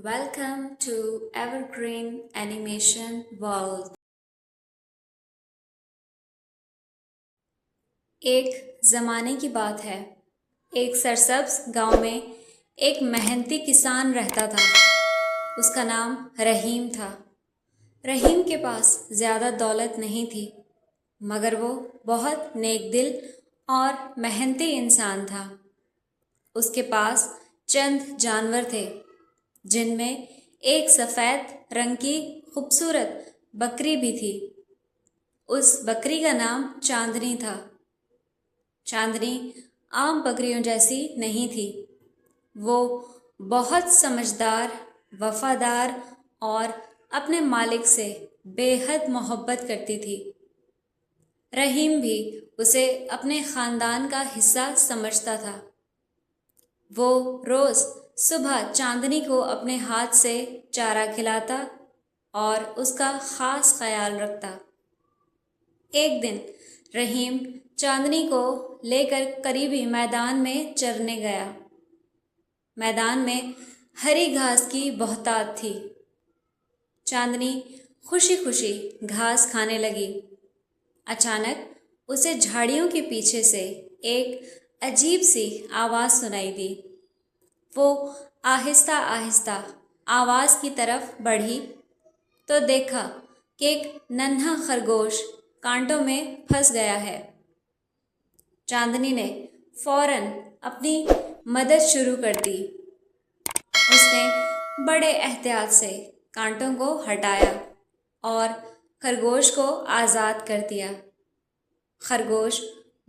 Welcome to Evergreen Animation World. एक ज़माने की बात है। एक सरसब्ज गांव में एक मेहनती किसान रहता था। उसका नाम रहीम था। रहीम के पास ज़्यादा दौलत नहीं थी, मगर वो बहुत नेक दिल और मेहनती इंसान था। उसके पास चंद जानवर थे, जिनमें एक सफ़ेद रंग की खूबसूरत बकरी भी थी। उस बकरी का नाम चांदनी था। चांदनी आम बकरियों जैसी नहीं थी। वो बहुत समझदार, वफादार और अपने मालिक से बेहद मोहब्बत करती थी। रहीम भी उसे अपने ख़ानदान का हिस्सा समझता था। वो रोज़ सुबह चांदनी को अपने हाथ से चारा खिलाता और उसका ख़ास ख्याल रखता। एक दिन रहीम चांदनी को लेकर करीबी मैदान में चरने गया। मैदान में हरी घास की बहुतायत थी। चांदनी खुशी खुशी घास खाने लगी। अचानक उसे झाड़ियों के पीछे से एक अजीब सी आवाज़ सुनाई दी। वो आहिस्ता आहिस्ता आवाज़ की तरफ बढ़ी तो देखा कि एक नन्हा खरगोश कांटों में फंस गया है। चांदनी ने फौरन अपनी मदद शुरू कर दी। उसने बड़े एहतियात से कांटों को हटाया और खरगोश को आज़ाद कर दिया। खरगोश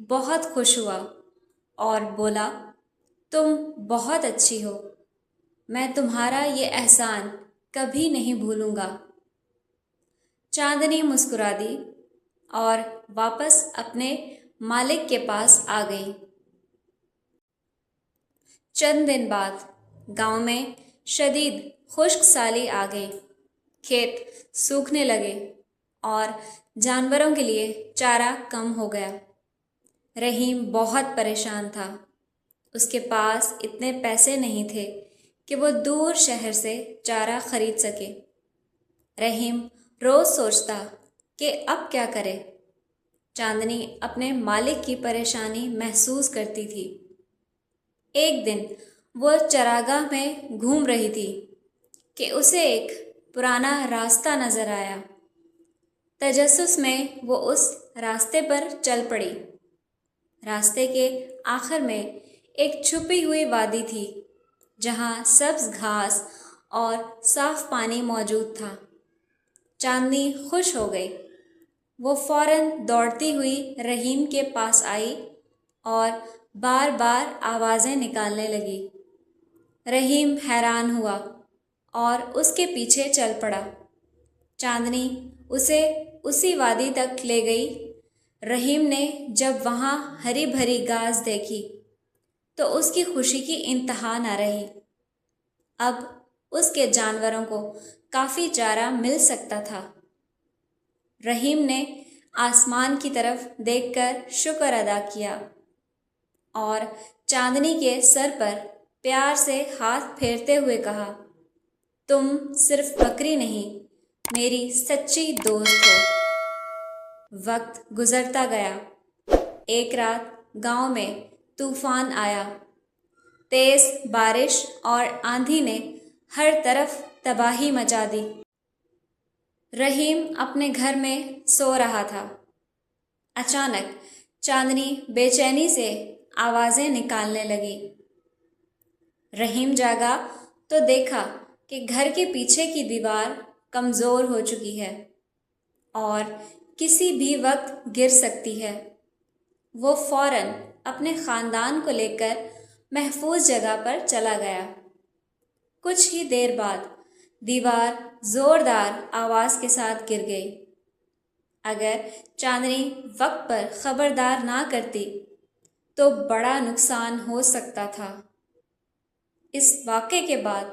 बहुत खुश हुआ और बोला, तुम बहुत अच्छी हो। मैं तुम्हारा ये एहसान कभी नहीं भूलूंगा। चांदनी मुस्कुरा दी और वापस अपने मालिक के पास आ गई। चंद दिन बाद गांव में शदीद खुश्क साली आ गई। खेत सूखने लगे और जानवरों के लिए चारा कम हो गया। रहीम बहुत परेशान था। उसके पास इतने पैसे नहीं थे कि वो दूर शहर से चारा खरीद सके। रहीम रोज़ सोचता कि अब क्या करे। चांदनी अपने मालिक की परेशानी महसूस करती थी। एक दिन वो चरागाह में घूम रही थी कि उसे एक पुराना रास्ता नज़र आया। तजस्सुस में वो उस रास्ते पर चल पड़ी। रास्ते के आखिर में एक छुपी हुई वादी थी, जहाँ सब्ज घास और साफ पानी मौजूद था। चांदनी खुश हो गई। वो फौरन दौड़ती हुई रहीम के पास आई और बार बार आवाज़ें निकालने लगी। रहीम हैरान हुआ और उसके पीछे चल पड़ा। चांदनी उसे उसी वादी तक ले गई। रहीम ने जब वहाँ हरी भरी घास देखी तो उसकी खुशी की इंतहा न रही। अब उसके जानवरों को काफ़ी चारा मिल सकता था। रहीम ने आसमान की तरफ देखकर शुक्र अदा किया और चांदनी के सर पर प्यार से हाथ फेरते हुए कहा, तुम सिर्फ बकरी नहीं, मेरी सच्ची दोस्त हो। वक्त गुजरता गया। एक रात गांव में तूफान आया। तेज बारिश और आंधी ने हर तरफ तबाही मचा दी। रहीम अपने घर में सो रहा था। अचानक चांदनी बेचैनी से आवाज़ें निकालने लगी। रहीम जागा तो देखा कि घर के पीछे की दीवार कमज़ोर हो चुकी है और किसी भी वक्त गिर सकती है। वो फौरन अपने ख़ानदान को लेकर महफूज जगह पर चला गया। कुछ ही देर बाद दीवार ज़ोरदार आवाज़ के साथ गिर गई। अगर चांदनी वक्त पर खबरदार ना करती तो बड़ा नुकसान हो सकता था। इस वाक़े के बाद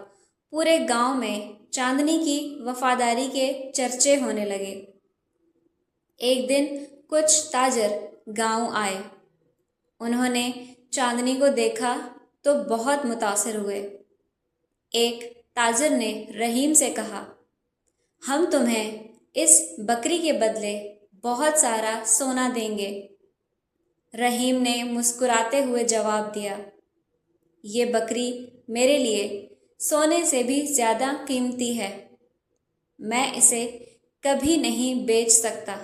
पूरे गांव में चांदनी की वफादारी के चर्चे होने लगे। एक दिन कुछ ताजर गांव आए। उन्होंने चांदनी को देखा तो बहुत मुतासिर हुए। एक تاجر نے رحیم سے کہا، ہم تمہیں اس بکری کے بدلے بہت سارا سونا دیں گے۔ رحیم نے مسکراتے ہوئے جواب دیا، یہ بکری میرے لیے سونے سے بھی زیادہ قیمتی ہے، میں اسے کبھی نہیں بیچ سکتا۔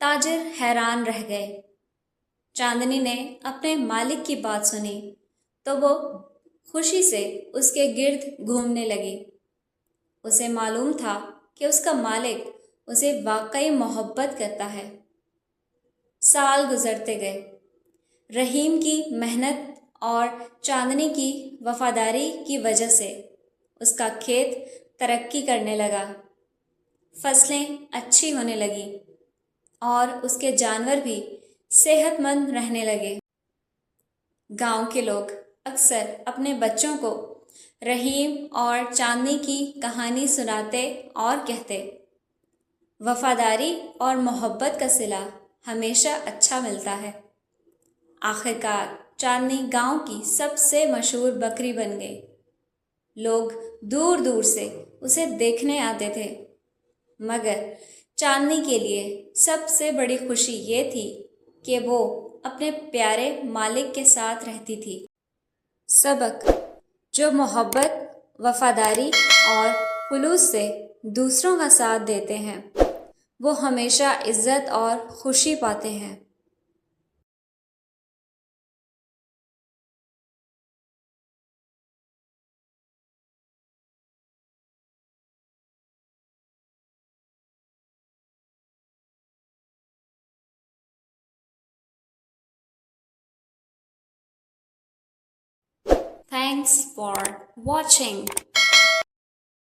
تاجر حیران رہ گئے۔ چاندنی نے اپنے مالک کی بات سنی تو وہ خوشی سے اس کے گرد گھومنے لگی۔ اسے معلوم تھا کہ اس کا مالک اسے واقعی محبت کرتا ہے۔ سال گزرتے گئے۔ رحیم کی محنت اور چاندنی کی وفاداری کی وجہ سے اس کا کھیت ترقی کرنے لگا، فصلیں اچھی ہونے لگیں اور اس کے جانور بھی صحت مند رہنے لگے۔ گاؤں کے لوگ اکثر اپنے بچوں کو رحیم اور چاندنی کی کہانی سناتے اور کہتے، وفاداری اور محبت کا صلہ ہمیشہ اچھا ملتا ہے۔ آخرکار چاندنی گاؤں کی سب سے مشہور بکری بن گئی۔ لوگ دور دور سے اسے دیکھنے آتے تھے، مگر چاندنی کے لیے سب سے بڑی خوشی یہ تھی کہ وہ اپنے پیارے مالک کے ساتھ رہتی تھی۔ سبق: جو محبت، وفاداری اور خلوص سے دوسروں کا ساتھ دیتے ہیں وہ ہمیشہ عزت اور خوشی پاتے ہیں۔ Thanks for watching.